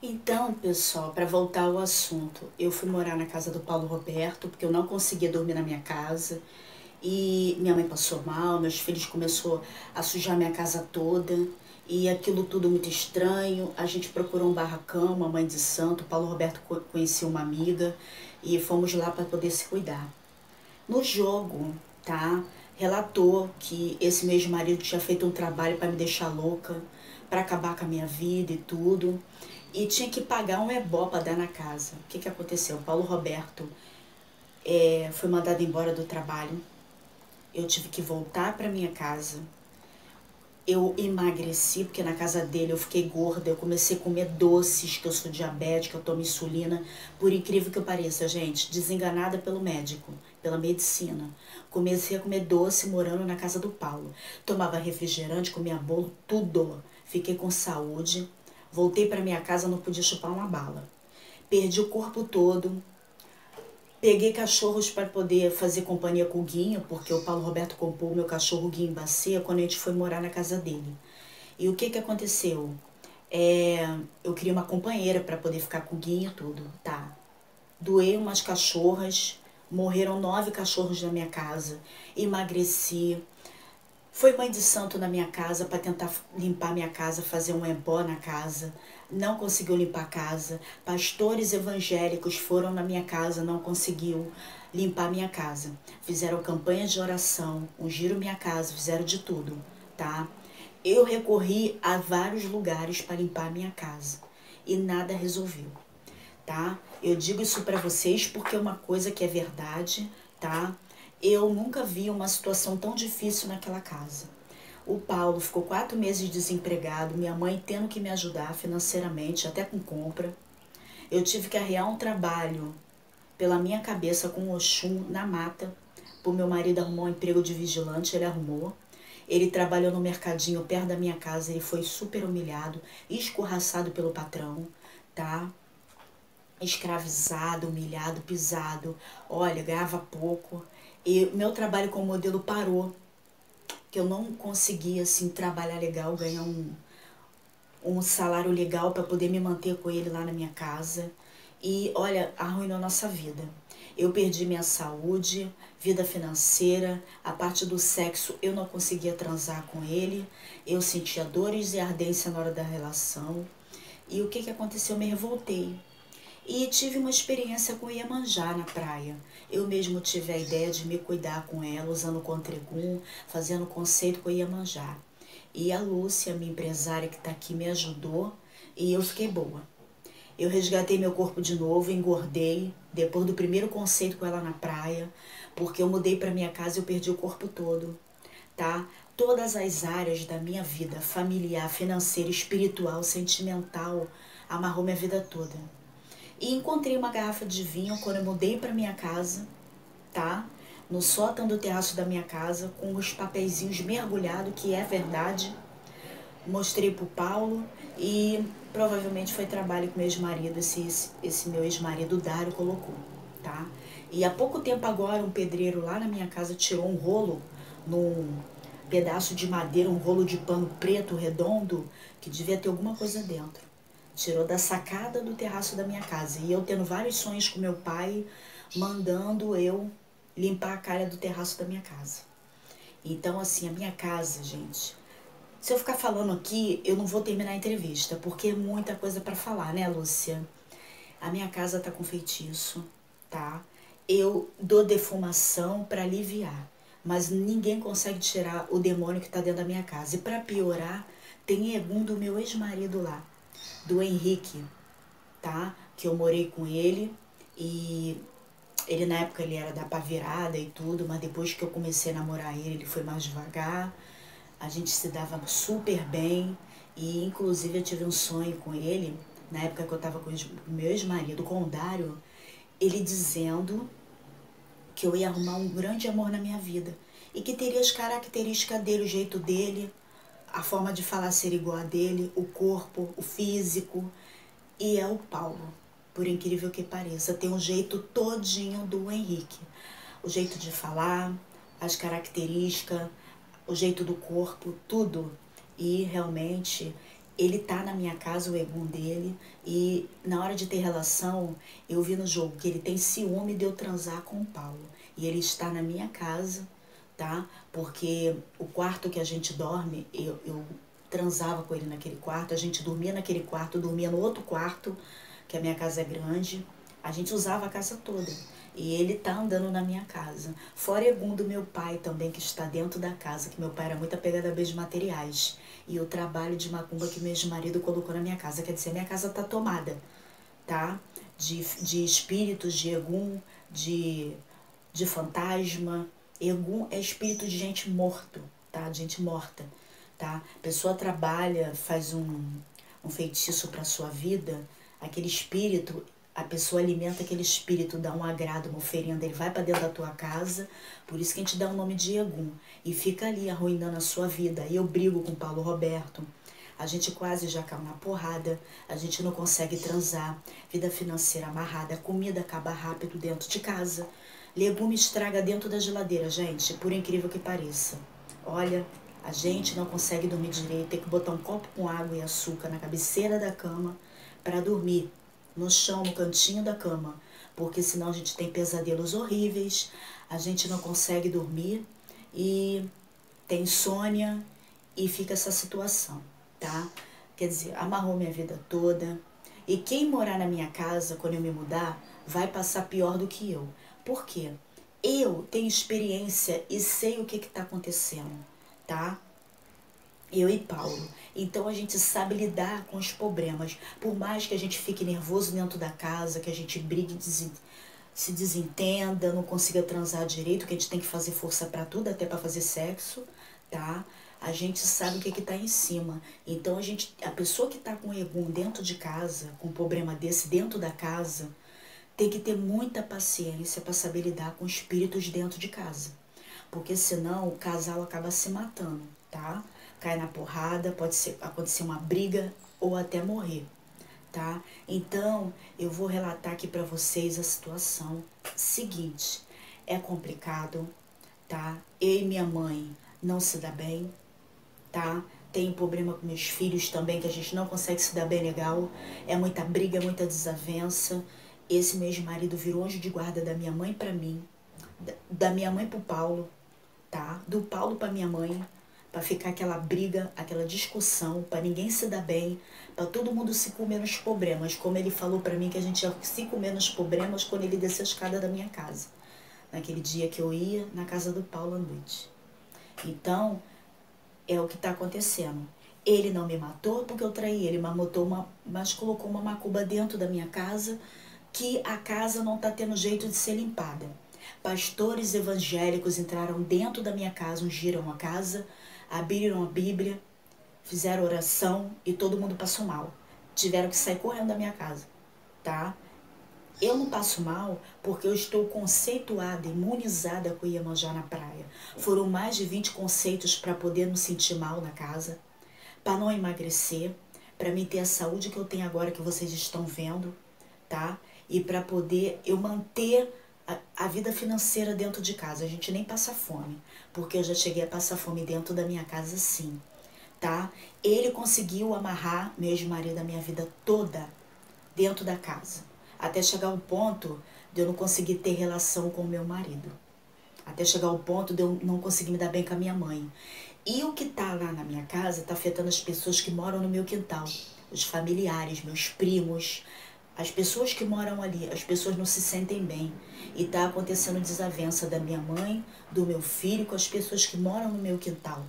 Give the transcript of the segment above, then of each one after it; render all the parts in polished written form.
Então, pessoal, para voltar ao assunto, eu fui morar na casa do Paulo Roberto, porque eu não conseguia dormir na minha casa. E minha mãe passou mal, meus filhos começou a sujar minha casa toda. E aquilo tudo muito estranho. A gente procurou um barracão, uma mãe de santo. O Paulo Roberto conhecia uma amiga e fomos lá para poder se cuidar. No jogo, tá? Relatou que esse meu ex-marido tinha feito um trabalho para me deixar louca, para acabar com a minha vida e tudo. E tinha que pagar um ebó para dar na casa. O que aconteceu? O Paulo Roberto foi mandado embora do trabalho. Eu tive que voltar para minha casa. Eu emagreci, porque na casa dele eu fiquei gorda, eu comecei a comer doces, que eu sou diabética, eu tomo insulina. Por incrível que eu pareça, gente, desenganada pelo médico, pela medicina. Comecei a comer doce morando na casa do Paulo. Tomava refrigerante, comia bolo, tudo. Fiquei com saúde. Voltei para minha casa, não podia chupar uma bala. Perdi o corpo todo. Peguei cachorros para poder fazer companhia com o Guinho, porque o Paulo Roberto comprou o meu cachorro Guinho Bacia quando a gente foi morar na casa dele. E o que aconteceu? Eu queria uma companheira para poder ficar com o Guinho e tudo. Tá. Doei umas cachorras, morreram 9 cachorros na minha casa, emagreci. Foi mãe de santo na minha casa para tentar limpar minha casa, fazer um ebó na casa. Não conseguiu limpar a casa. Pastores evangélicos foram na minha casa, não conseguiu limpar minha casa. Fizeram campanha de oração, ungiram minha casa, fizeram de tudo, tá? Eu recorri a vários lugares para limpar minha casa e nada resolveu, tá? Eu digo isso para vocês porque é uma coisa que é verdade, tá? Eu nunca vi uma situação tão difícil naquela casa. O Paulo ficou 4 meses desempregado, minha mãe tendo que me ajudar financeiramente, até com compra. Eu tive que arrear um trabalho pela minha cabeça com o Oxum na mata. O meu marido arrumou um emprego de vigilante, ele arrumou. Ele trabalhou no mercadinho perto da minha casa, ele foi super humilhado, escorraçado pelo patrão, tá? Escravizado, humilhado, pisado. Olha, ganhava pouco. E meu trabalho como modelo parou, que eu não conseguia assim trabalhar legal, ganhar um salário legal para poder me manter com ele lá na minha casa. E olha, arruinou a nossa vida. Eu perdi minha saúde, vida financeira, a parte do sexo eu não conseguia transar com ele, eu sentia dores e ardência na hora da relação. E o que aconteceu? Eu me revoltei. E tive uma experiência com Iemanjá na praia. Eu mesmo tive a ideia de me cuidar com ela, usando o Contregum, fazendo conceito com Iemanjá. E a Lúcia, minha empresária que está aqui, me ajudou e eu fiquei boa. Eu resgatei meu corpo de novo, engordei, depois do primeiro conceito com ela na praia, porque eu mudei para minha casa e eu perdi o corpo todo, tá? Todas as áreas da minha vida, familiar, financeira, espiritual, sentimental, amarrou minha vida toda. E encontrei uma garrafa de vinho quando eu mudei para minha casa, tá? No sótão do terraço da minha casa, com os papeizinhos mergulhados, que é verdade. Mostrei pro Paulo e provavelmente foi trabalho que meu ex-marido, esse meu ex-marido Dário colocou, tá? E há pouco tempo agora um pedreiro lá na minha casa tirou um rolo num pedaço de madeira, um rolo de pano preto redondo que devia ter alguma coisa dentro. Tirou da sacada do terraço da minha casa. E eu tendo vários sonhos com meu pai, mandando eu limpar a calha do terraço da minha casa. Então, assim, a minha casa, gente, se eu ficar falando aqui, eu não vou terminar a entrevista, porque é muita coisa para falar, né, Lúcia? A minha casa tá com feitiço, tá? Eu dou defumação para aliviar, mas ninguém consegue tirar o demônio que tá dentro da minha casa. E para piorar, tem Egum do meu ex-marido lá, do Henrique, tá? Que eu morei com ele e ele na época ele era da pá virada e tudo, mas depois que eu comecei a namorar ele foi mais devagar. A gente se dava super bem e inclusive eu tive um sonho com ele, na época que eu tava com o meu ex-marido, com o Dário, ele dizendo que eu ia arrumar um grande amor na minha vida e que teria as características dele, o jeito dele, a forma de falar ser igual a dele, o corpo, o físico. E é o Paulo, por incrível que pareça, tem um jeito todinho do Henrique. O jeito de falar, as características, o jeito do corpo, tudo. E realmente ele tá na minha casa, o Egum dele, e na hora de ter relação, eu vi no jogo que ele tem ciúme de eu transar com o Paulo. E ele está na minha casa, tá? Porque o quarto que a gente dorme, eu transava com ele naquele quarto, a gente dormia naquele quarto, dormia no outro quarto, que a minha casa é grande, a gente usava a casa toda. E ele tá andando na minha casa. Fora Egum do meu pai também, que está dentro da casa, que meu pai era muito apegado a bens materiais. E o trabalho de macumba que meu ex-marido colocou na minha casa. Quer dizer, minha casa tá tomada, tá? De espíritos, de Egum, de fantasma. Egum é espírito de gente morto, tá? De gente morta, tá? A pessoa trabalha, faz um feitiço para sua vida, aquele espírito, a pessoa alimenta aquele espírito, dá um agrado, uma oferenda, ele vai para dentro da tua casa, por isso que a gente dá o nome de Egum, e fica ali arruinando a sua vida. Aí eu brigo com o Paulo Roberto, a gente quase já caiu na porrada, a gente não consegue transar, vida financeira amarrada, a comida acaba rápido dentro de casa, legume estraga dentro da geladeira, gente, por incrível que pareça. Olha, a gente não consegue dormir direito, tem que botar um copo com água e açúcar na cabeceira da cama para dormir, no chão, no cantinho da cama, porque senão a gente tem pesadelos horríveis, a gente não consegue dormir e tem insônia e fica essa situação, tá? Quer dizer, amarrou minha vida toda. E quem morar na minha casa, quando eu me mudar, vai passar pior do que eu. Por quê? Eu tenho experiência e sei o que está acontecendo, tá? Eu e Paulo. Então a gente sabe lidar com os problemas. Por mais que a gente fique nervoso dentro da casa, que a gente brigue, se desentenda, não consiga transar direito, que a gente tem que fazer força para tudo, até para fazer sexo, tá? A gente sabe o que está em cima. Então a pessoa que está com Egum dentro de casa, com um problema desse dentro da casa, tem que ter muita paciência para saber lidar com espíritos dentro de casa. Porque senão o casal acaba se matando, tá? Cai na porrada, acontecer uma briga ou até morrer, tá? Então, eu vou relatar aqui para vocês a situação seguinte. É complicado, tá? Eu e minha mãe não se dá bem, tá? Tenho problema com meus filhos também, que a gente não consegue se dar bem legal. É muita briga, muita desavença. Esse meu ex-marido virou anjo de guarda da minha mãe para mim, da minha mãe pro Paulo, tá? Do Paulo para minha mãe, para ficar aquela briga, aquela discussão, para ninguém se dar bem, para todo mundo se comer nos problemas, como ele falou para mim que a gente ia se comer nos problemas quando ele desceu a escada da minha casa, naquele dia que eu ia na casa do Paulo à noite. Então, é o que está acontecendo. Ele não me matou porque eu traí ele, mas colocou uma macumba dentro da minha casa, que a casa não está tendo jeito de ser limpada. Pastores evangélicos entraram dentro da minha casa, ungiram a casa, abriram a Bíblia, fizeram oração e todo mundo passou mal. Tiveram que sair correndo da minha casa, tá? Eu não passo mal porque eu estou conceituada, imunizada com Iemanjá na praia. Foram mais de 20 conceitos para poder não sentir mal na casa, para não emagrecer, para me ter a saúde que eu tenho agora que vocês estão vendo, tá? E para poder eu manter a vida financeira dentro de casa. A gente nem passa fome, porque eu já cheguei a passar fome dentro da minha casa sim, tá? Ele conseguiu amarrar meu ex-marido a minha vida toda dentro da casa, até chegar ao ponto de eu não conseguir ter relação com o meu marido, até chegar ao ponto de eu não conseguir me dar bem com a minha mãe. E o que tá lá na minha casa tá afetando as pessoas que moram no meu quintal, os familiares, meus primos, as pessoas que moram ali, as pessoas não se sentem bem. E tá acontecendo desavença da minha mãe, do meu filho, com as pessoas que moram no meu quintal.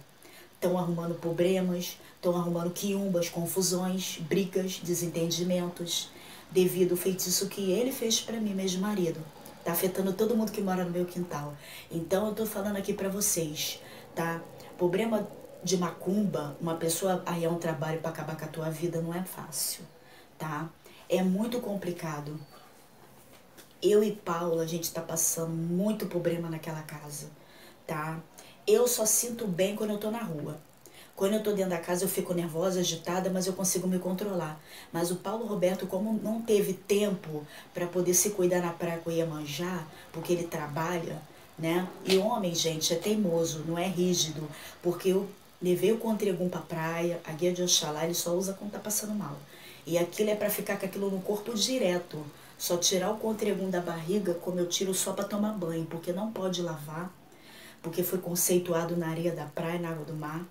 Estão arrumando problemas, estão arrumando quiumbas, confusões, brigas, desentendimentos, devido ao feitiço que ele fez para mim, meu marido. Tá afetando todo mundo que mora no meu quintal. Então eu tô falando aqui para vocês, tá? Problema de macumba, uma pessoa arranjar um trabalho para acabar com a tua vida não é fácil, tá? É muito complicado. Eu e Paula, a gente tá passando muito problema naquela casa, tá? Eu só sinto bem quando eu tô na rua. Quando eu tô dentro da casa eu fico nervosa, agitada, mas eu consigo me controlar. Mas o Paulo Roberto, como não teve tempo para poder se cuidar na praia com o Iemanjá, porque ele trabalha, né? E homem, gente, é teimoso, não é rígido, porque Levei o Contregum pra praia, a guia de Oxalá ele só usa quando tá passando mal. E aquilo é pra ficar com aquilo no corpo direto. Só tirar o Contregum da barriga, como eu tiro só pra tomar banho, porque não pode lavar, porque foi conceituado na areia da praia, na água do mar.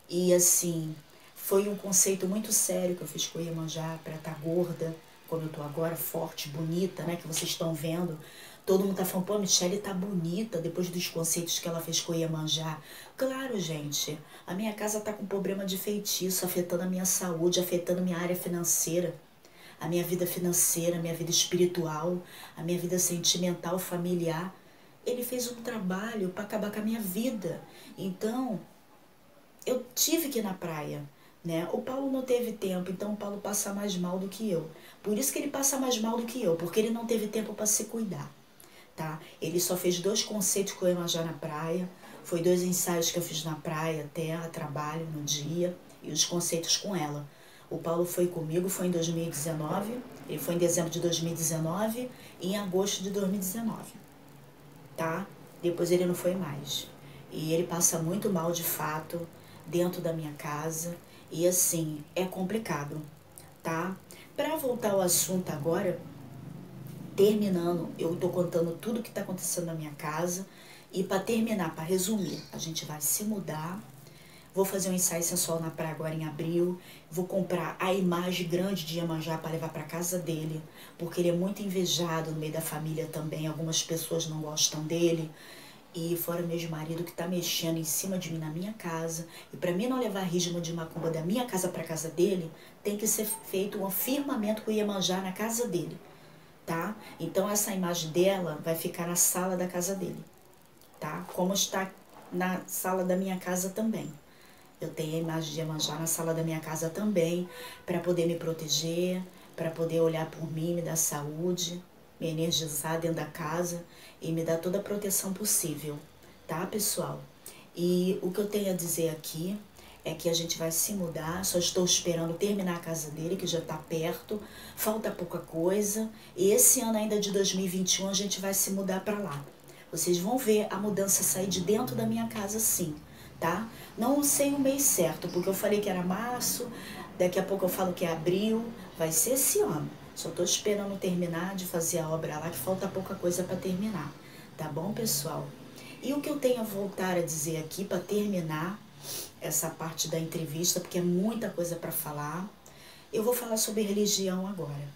E assim, foi um conceito muito sério que eu fiz com a Iemanjá para estar gorda, como eu tô agora, forte, bonita, né? Que vocês estão vendo. Todo mundo tá falando, pô, a Michelle tá bonita depois dos conceitos que ela fez com a Iemanjá. Claro, gente, a minha casa tá com problema de feitiço, afetando a minha saúde, afetando a minha área financeira, a minha vida financeira, a minha vida espiritual, a minha vida sentimental, familiar. Ele fez um trabalho para acabar com a minha vida. Então, eu tive que ir na praia, né? O Paulo não teve tempo, então o Paulo passa mais mal do que eu. Por isso que ele passa mais mal do que eu, porque ele não teve tempo para se cuidar, tá? Ele só fez 2 conceitos com a Iemanjá na praia, foi 2 ensaios que eu fiz na praia, até a trabalho no dia, e os conceitos com ela. O Paulo foi comigo, foi em 2019, ele foi em dezembro de 2019 e em agosto de 2019, tá? Depois ele não foi mais. E ele passa muito mal de fato dentro da minha casa e assim, é complicado, tá? Para voltar ao assunto agora, terminando, eu tô contando tudo que tá acontecendo na minha casa e para terminar, para resumir, a gente vai se mudar. Vou fazer um ensaio sensual na praia agora em abril. Vou comprar a imagem grande de Iemanjá para levar para casa dele, porque ele é muito invejado no meio da família também. Algumas pessoas não gostam dele. E fora meu marido que tá mexendo em cima de mim na minha casa. E para mim não levar ritmo de macumba da minha casa para casa dele, tem que ser feito um firmamento com o Iemanjá na casa dele, tá? Então essa imagem dela vai ficar na sala da casa dele, tá? Como está na sala da minha casa também. Eu tenho a imagem de Iemanjá na sala da minha casa também, para poder me proteger, para poder olhar por mim, me dar saúde, me energizar dentro da casa e me dar toda a proteção possível, tá, pessoal? E o que eu tenho a dizer aqui é que a gente vai se mudar, só estou esperando terminar a casa dele, que já está perto, falta pouca coisa, e esse ano ainda de 2021 a gente vai se mudar para lá. Vocês vão ver a mudança sair de dentro da minha casa sim, tá? Não sei o mês certo, porque eu falei que era março, daqui a pouco eu falo que é abril, vai ser esse ano. Só tô esperando terminar de fazer a obra lá, que falta pouca coisa para terminar, tá bom, pessoal? E o que eu tenho a voltar a dizer aqui para terminar essa parte da entrevista, porque é muita coisa para falar, eu vou falar sobre religião agora.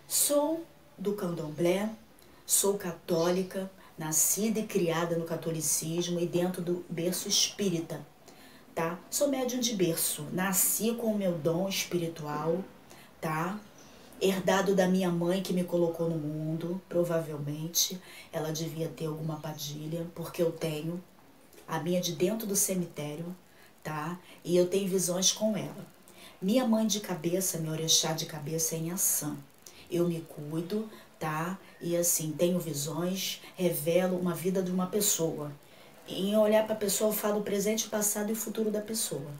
Sou do candomblé, sou católica, nascida e criada no catolicismo e dentro do berço espírita, tá? Sou médium de berço, nasci com o meu dom espiritual, tá? Herdado da minha mãe que me colocou no mundo, provavelmente. Ela devia ter alguma padilha, porque eu tenho. A minha de dentro do cemitério, tá? E eu tenho visões com ela. Minha mãe de cabeça, meu orixá de cabeça é em Assã. Eu me cuido, tá? E assim, tenho visões, revelo uma vida de uma pessoa. Em olhar para a pessoa, eu falo o presente, o passado e o futuro da pessoa,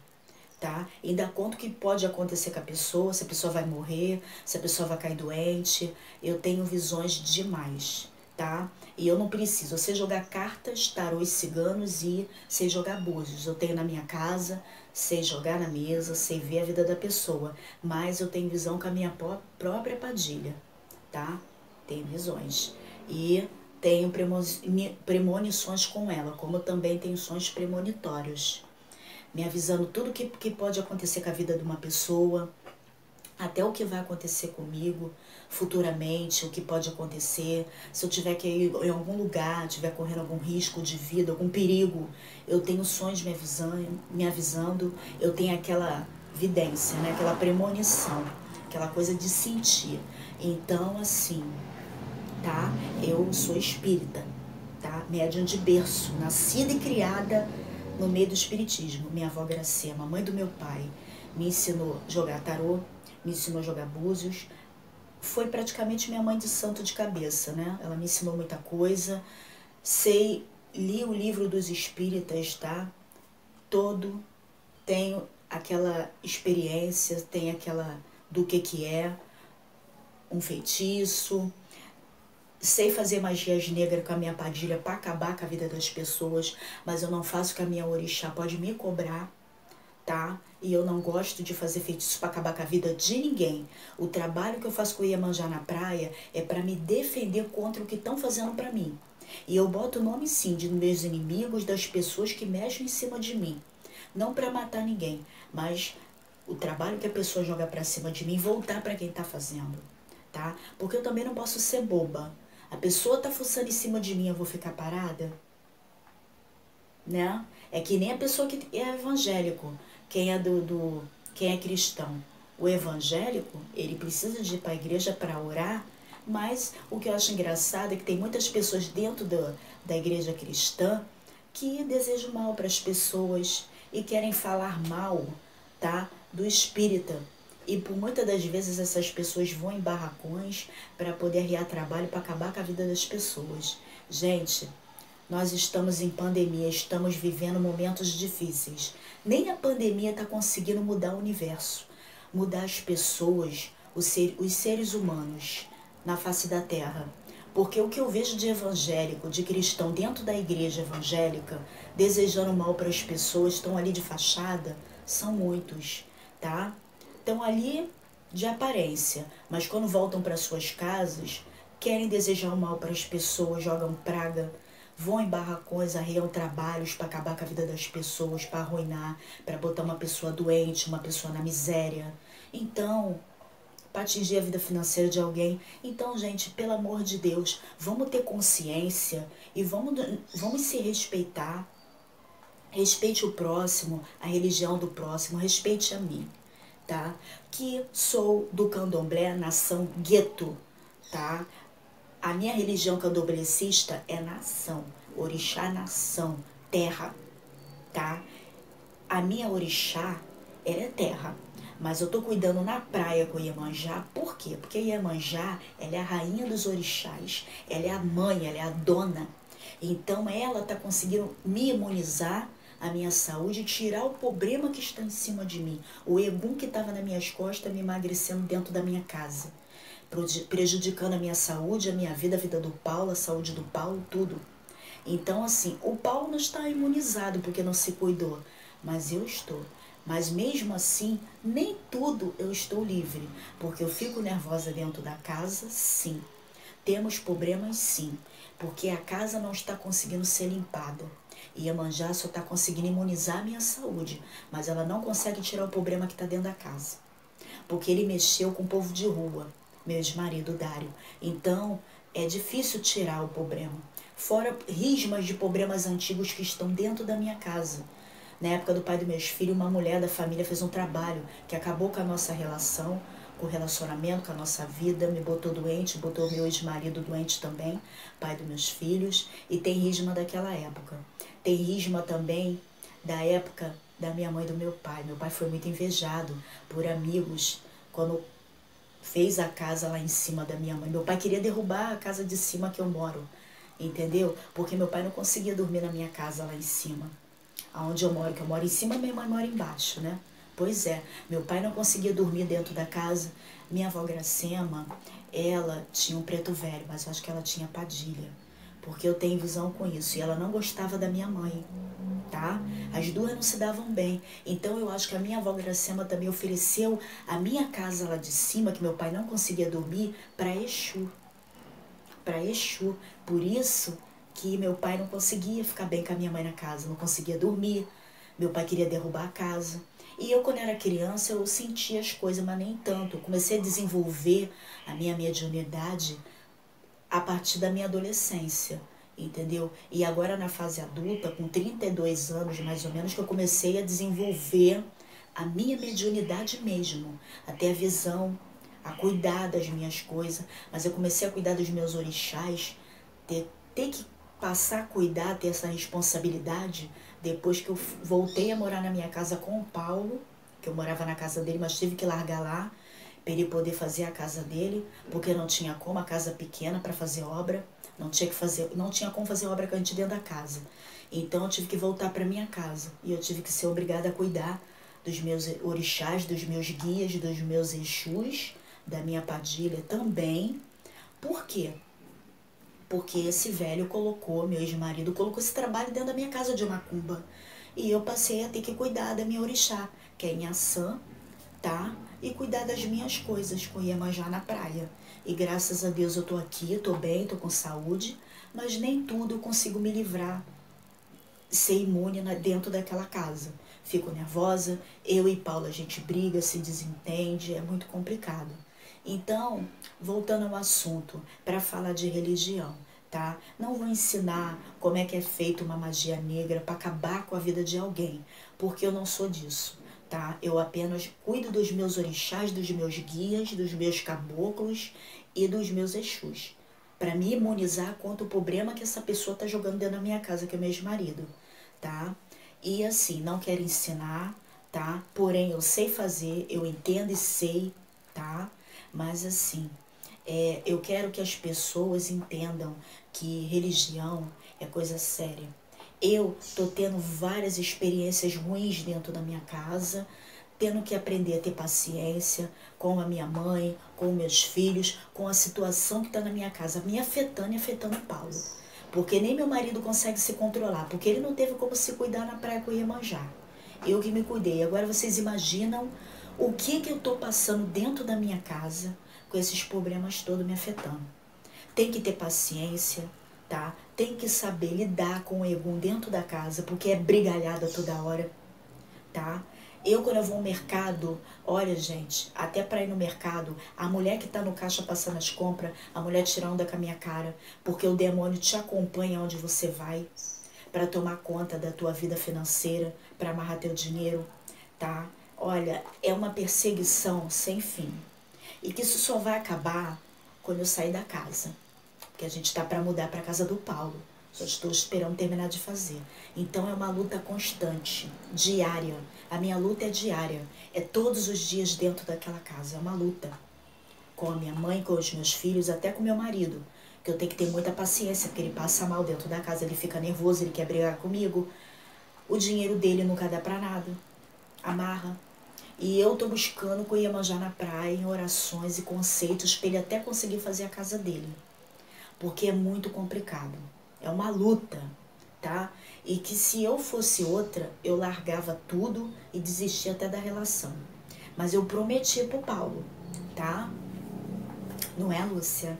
tá? E dá conta que pode acontecer com a pessoa, se a pessoa vai morrer, se a pessoa vai cair doente. Eu tenho visões demais, tá? E eu não preciso, eu sei jogar cartas, tarôs ciganos e sei jogar búzios. Eu tenho na minha casa, sei jogar na mesa, sei ver a vida da pessoa, mas eu tenho visão com a minha própria padilha, tá? Tenho visões. E tenho premonições com ela, como eu também tenho sonhos premonitórios, me avisando tudo que pode acontecer com a vida de uma pessoa, até o que vai acontecer comigo futuramente, o que pode acontecer, se eu tiver que ir em algum lugar, tiver correndo algum risco de vida, algum perigo, eu tenho sonhos me avisando, eu tenho aquela vidência, né? Aquela premonição, aquela coisa de sentir. Então, assim, tá? Eu sou espírita, tá? Médium de berço, nascida e criada no meio do espiritismo. Minha avó Gracema, mãe do meu pai, me ensinou a jogar tarô, me ensinou a jogar búzios. Foi praticamente minha mãe de santo de cabeça, né? Ela me ensinou muita coisa. Li o livro dos espíritas, tá? Todo. Tenho aquela experiência, tem aquela do que é um feitiço. Sei fazer magias negras com a minha padilha para acabar com a vida das pessoas, mas eu não faço com a minha orixá, pode me cobrar, tá? E eu não gosto de fazer feitiço para acabar com a vida de ninguém. O trabalho que eu faço com o Iemanjá na praia é para me defender contra o que estão fazendo para mim. E eu boto o nome sim de meus inimigos, das pessoas que mexem em cima de mim. Não para matar ninguém, mas o trabalho que a pessoa joga para cima de mim voltar para quem tá fazendo, tá? Porque eu também não posso ser boba. A pessoa tá fuçando em cima de mim, eu vou ficar parada? Né? É que nem a pessoa que é evangélico, quem é quem é cristão. O evangélico, ele precisa de ir para a igreja para orar, mas o que eu acho engraçado é que tem muitas pessoas dentro da igreja cristã que desejam mal para as pessoas e querem falar mal, tá, do espírita. E por muitas das vezes essas pessoas vão em barracões para poder arriar trabalho para acabar com a vida das pessoas. Gente, nós estamos em pandemia, estamos vivendo momentos difíceis. Nem a pandemia está conseguindo mudar o universo, mudar as pessoas, os seres humanos na face da terra. Porque o que eu vejo de evangélico, de cristão dentro da igreja evangélica, desejando mal para as pessoas, estão ali de fachada, são muitos, tá? Estão ali de aparência, mas quando voltam para suas casas, querem desejar o mal para as pessoas, jogam praga, vão em barracões, arriam trabalhos para acabar com a vida das pessoas, para arruinar, para botar uma pessoa doente, uma pessoa na miséria. Então, para atingir a vida financeira de alguém. Então, gente, pelo amor de Deus, vamos ter consciência e vamos se respeitar. Respeite o próximo, a religião do próximo, respeite a mim, tá? Que sou do candomblé, nação gueto, tá? A minha religião candomblecista é nação, orixá nação, terra, tá? A minha orixá, ela é terra, mas eu tô cuidando na praia com Iemanjá, por quê? Porque Iemanjá, ela é a rainha dos orixás, ela é a mãe, ela é a dona. Então ela tá conseguindo me imunizar a minha saúde e tirar o problema que está em cima de mim. O egum que estava nas minhas costas me emagrecendo dentro da minha casa, prejudicando a minha saúde, a minha vida, a vida do Paulo, a saúde do Paulo, tudo. Então, assim, o Paulo não está imunizado porque não se cuidou, mas eu estou. Mas mesmo assim, nem tudo eu estou livre, porque eu fico nervosa dentro da casa, sim. Temos problemas, sim, porque a casa não está conseguindo ser limpada. E Iemanjá só está conseguindo imunizar a minha saúde, mas ela não consegue tirar o problema que está dentro da casa. Porque ele mexeu com o povo de rua, meu ex-marido Dário. Então, é difícil tirar o problema. Fora rismas de problemas antigos que estão dentro da minha casa. Na época do pai dos meus filhos, uma mulher da família fez um trabalho que acabou com a nossa relação, com o relacionamento, com a nossa vida, me botou doente, botou meu ex-marido doente também, pai dos meus filhos, e tem risma daquela época. Tem risma também da época da minha mãe e do meu pai. Meu pai foi muito invejado por amigos quando fez a casa lá em cima da minha mãe. Meu pai queria derrubar a casa de cima que eu moro, entendeu? Porque meu pai não conseguia dormir na minha casa lá em cima, aonde eu moro, que eu moro em cima, minha mãe mora embaixo, né? Pois é, meu pai não conseguia dormir dentro da casa. Minha avó Gracema, ela tinha um preto velho, mas eu acho que ela tinha Padilha, porque eu tenho visão com isso. E ela não gostava da minha mãe, tá? As duas não se davam bem. Então eu acho que a minha avó Gracema também ofereceu a minha casa lá de cima, que meu pai não conseguia dormir, para Exu. Para Exu. Por isso que meu pai não conseguia ficar bem com a minha mãe na casa, não conseguia dormir. Meu pai queria derrubar a casa. E eu, quando era criança, eu sentia as coisas, mas nem tanto. Eu comecei a desenvolver a minha mediunidade a partir da minha adolescência, entendeu? E agora na fase adulta, com 32 anos mais ou menos, que eu comecei a desenvolver a minha mediunidade mesmo, a ter a visão, a cuidar das minhas coisas, mas eu comecei a cuidar dos meus orixás, ter que passar a cuidar, ter essa responsabilidade, depois que eu voltei a morar na minha casa com o Paulo, que eu morava na casa dele, mas tive que largar lá, para ele poder fazer a casa dele, porque não tinha como, a casa pequena para fazer obra, não tinha como fazer obra com a gente dentro da casa. Então eu tive que voltar para minha casa e eu tive que ser obrigada a cuidar dos meus orixás, dos meus guias, dos meus exus, da minha Padilha também. Por quê? Porque esse velho colocou, meu ex-marido colocou esse trabalho dentro da minha casa de macumba. E eu passei a ter que cuidar da minha orixá. que é em Assã, tá? E cuidar das minhas coisas com Iemanjá na praia. E graças a Deus eu tô aqui, tô bem, tô com saúde, mas nem tudo eu consigo me livrar, ser imune dentro daquela casa. Fico nervosa, eu e Paula a gente briga, se desentende, é muito complicado. Então, voltando ao assunto, para falar de religião, tá? Não vou ensinar como é que é feita uma magia negra para acabar com a vida de alguém, porque eu não sou disso, tá? Eu apenas cuido dos meus orixás, dos meus guias, dos meus caboclos e dos meus exus, para me imunizar contra o problema que essa pessoa tá jogando dentro da minha casa, que é meu ex-marido, tá? E assim, não quero ensinar, tá? Porém, eu sei fazer, eu entendo e sei, tá? Mas assim, eu quero que as pessoas entendam que religião é coisa séria. Eu tô tendo várias experiências ruins dentro da minha casa, tendo que aprender a ter paciência com a minha mãe, com meus filhos, com a situação que está na minha casa, me afetando e afetando o Paulo. Porque nem meu marido consegue se controlar, porque ele não teve como se cuidar na praia com Iemanjá. Eu que me cuidei. Agora vocês imaginam o que eu estou passando dentro da minha casa com esses problemas todos me afetando. Tem que ter paciência, tá? Tem que saber lidar com o Egum dentro da casa, porque é brigalhada toda hora, tá? Quando eu vou ao mercado, olha, gente, até para ir no mercado, a mulher que tá no caixa passando as compras, a mulher tira onda com a minha cara, porque o demônio te acompanha onde você vai, para tomar conta da tua vida financeira, para amarrar teu dinheiro, tá? Olha, é uma perseguição sem fim. E que isso só vai acabar quando eu sair da casa, porque a gente tá para mudar para casa do Paulo. Só estou esperando terminar de fazer. Então é uma luta constante, diária. A minha luta é diária. É todos os dias dentro daquela casa. É uma luta. Com a minha mãe, com os meus filhos, até com meu marido. Que eu tenho que ter muita paciência, porque ele passa mal dentro da casa, ele fica nervoso, ele quer brigar comigo. O dinheiro dele nunca dá pra nada. Amarra. E eu tô buscando com o Iemanjá na praia, em orações e conceitos, pra ele até conseguir fazer a casa dele. Porque é muito complicado. É uma luta, tá? E que se eu fosse outra, eu largava tudo e desistia até da relação. Mas eu prometi pro Paulo, tá? Não é, Lúcia?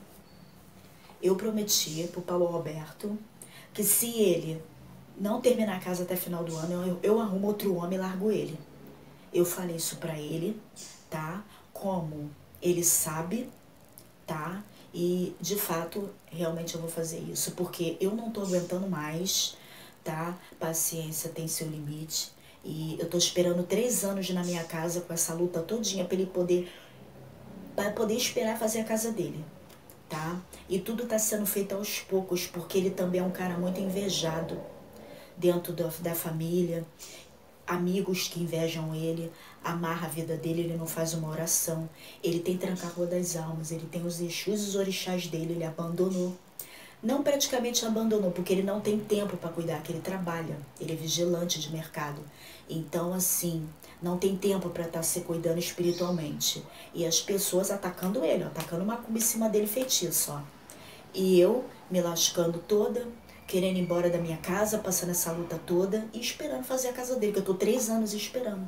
Eu prometi pro Paulo Roberto que se ele não terminar a casa até final do ano, eu arrumo outro homem e largo ele. Eu falei isso pra ele, tá? Como ele sabe, tá? E, de fato, realmente eu vou fazer isso, porque eu não tô aguentando mais, tá? Paciência tem seu limite. E eu tô esperando 3 anos na minha casa com essa luta todinha pra ele poder esperar fazer a casa dele, tá? E tudo tá sendo feito aos poucos, porque ele também é um cara muito invejado dentro da família. Amigos que invejam ele, amarra a vida dele, ele não faz uma oração. Ele tem tranca-rua das almas, ele tem os exus e os orixás dele, ele abandonou. Não praticamente abandonou, porque ele não tem tempo para cuidar, que ele trabalha, ele é vigilante de mercado. Então, assim, não tem tempo para estar se cuidando espiritualmente. E as pessoas atacando ele, ó, atacando macumba em cima dele, feitiço, ó. E eu me lascando toda, querendo ir embora da minha casa, passando essa luta toda e esperando fazer a casa dele, que eu tô 3 anos esperando.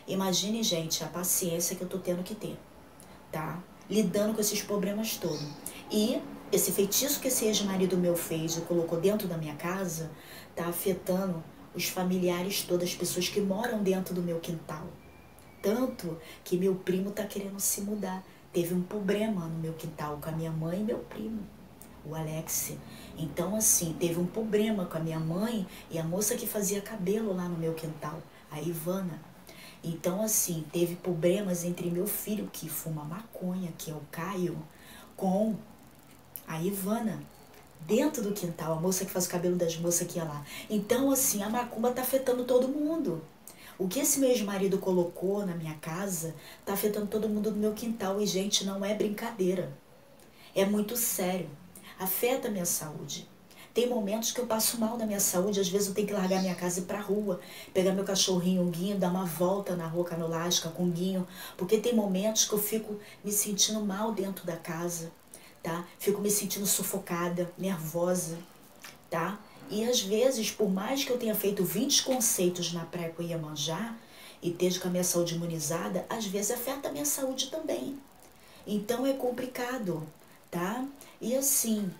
Imagine, gente, a paciência que eu tô tendo que ter, tá? Lidando com esses problemas todos. E esse feitiço que esse ex-marido meu fez e colocou dentro da minha casa, tá afetando os familiares todas, as pessoas que moram dentro do meu quintal. Tanto que meu primo tá querendo se mudar. Teve um problema no meu quintal com a minha mãe e meu primo, o Alex. Então, assim, teve um problema com a minha mãe e a moça que fazia cabelo lá no meu quintal, a Ivana. Então, assim, teve problemas entre meu filho, que fuma maconha, que é o Caio, com a Ivana, dentro do quintal, a moça que faz o cabelo das moças que ia lá. Então, assim, a macumba tá afetando todo mundo. O que esse meu ex-marido colocou na minha casa tá afetando todo mundo do meu quintal. E, gente, não é brincadeira. É muito sério. Afeta a minha saúde. Tem momentos que eu passo mal na minha saúde, às vezes eu tenho que largar minha casa e ir pra rua, pegar meu cachorrinho, o Guinho, dar uma volta na rua Canolástica com o Guinho, porque tem momentos que eu fico me sentindo mal dentro da casa, tá? Fico me sentindo sufocada, nervosa, tá? E às vezes, por mais que eu tenha feito 20 conceitos na praia com Iemanjá, e esteja com a minha saúde imunizada, às vezes afeta a minha saúde também. Então é complicado, tá? E assim,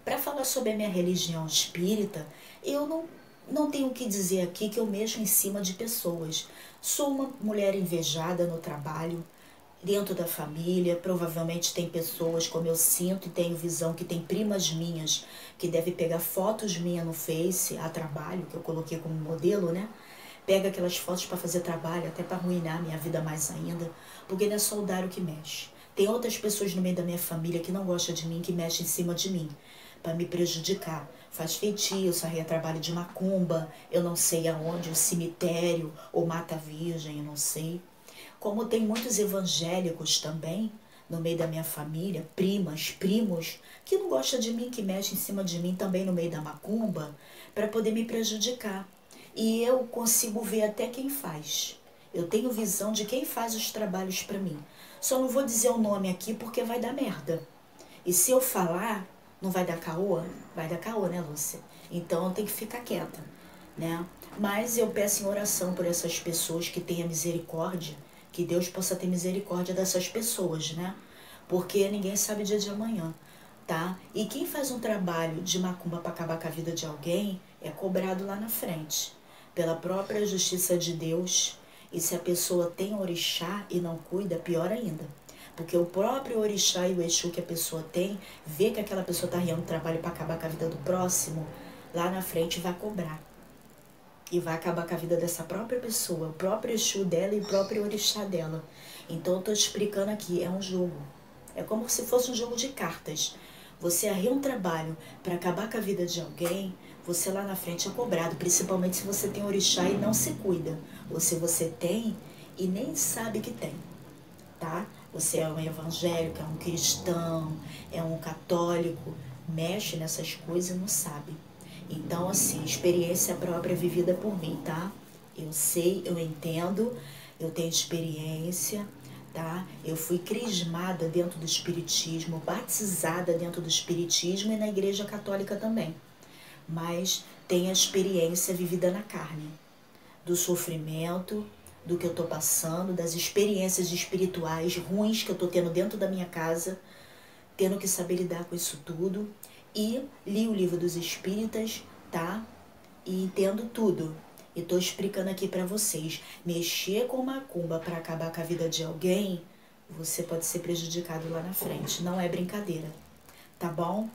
para falar sobre a minha religião espírita, eu não tenho o que dizer aqui que eu mexo em cima de pessoas. Sou uma mulher invejada no trabalho, dentro da família, provavelmente tem pessoas, como eu sinto e tenho visão, que tem primas minhas que devem pegar fotos minhas no Face, a trabalho, que eu coloquei como modelo, né? Pega aquelas fotos para fazer trabalho, até para arruinar minha vida mais ainda, porque não é só o Dário que mexe. Tem outras pessoas no meio da minha família que não gostam de mim, que mexem em cima de mim, para me prejudicar. Faz feitiço, arreia trabalho de macumba, eu não sei aonde, o cemitério, ou mata virgem, eu não sei. Como tem muitos evangélicos também no meio da minha família, primas, primos, que não gostam de mim, que mexem em cima de mim também no meio da macumba, para poder me prejudicar. E eu consigo ver até quem faz. Eu tenho visão de quem faz os trabalhos para mim. Só não vou dizer o nome aqui porque vai dar merda. E se eu falar, não vai dar caô? Vai dar caô, né, Lúcia? Então eu tenho que ficar quieta, né? Mas eu peço em oração por essas pessoas, que tenha misericórdia, que Deus possa ter misericórdia dessas pessoas, né? Porque ninguém sabe o dia de amanhã, tá? E quem faz um trabalho de macumba para acabar com a vida de alguém é cobrado lá na frente, pela própria justiça de Deus. E se a pessoa tem orixá e não cuida, pior ainda. Porque o próprio orixá e o exu que a pessoa tem, vê que aquela pessoa está realizando trabalho para acabar com a vida do próximo, lá na frente vai cobrar. E vai acabar com a vida dessa própria pessoa, o próprio exu dela e o próprio orixá dela. Então eu estou te explicando aqui, é um jogo. É como se fosse um jogo de cartas. Você arria um trabalho para acabar com a vida de alguém, você lá na frente é cobrado, principalmente se você tem orixá e não se cuida. Ou se você tem e nem sabe que tem, tá? Você é um evangélico, é um cristão, é um católico, mexe nessas coisas e não sabe. Então, assim, experiência própria vivida por mim, tá? Eu sei, eu entendo, eu tenho experiência, tá? Eu fui crismada dentro do espiritismo, batizada dentro do espiritismo e na igreja católica também. Mas tenho a experiência vivida na carne, do sofrimento, do que eu tô passando, das experiências espirituais ruins que eu tô tendo dentro da minha casa, tendo que saber lidar com isso tudo. E li o livro dos Espíritas, tá? E entendo tudo. E tô explicando aqui pra vocês. Mexer com macumba para acabar com a vida de alguém, você pode ser prejudicado lá na frente. Não é brincadeira, tá bom?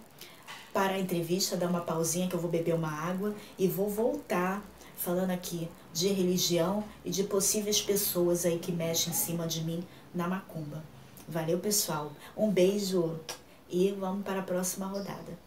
Para a entrevista, dar uma pausinha que eu vou beber uma água e vou voltar falando aqui de religião e de possíveis pessoas aí que mexem em cima de mim na macumba. Valeu, pessoal. Um beijo e vamos para a próxima rodada.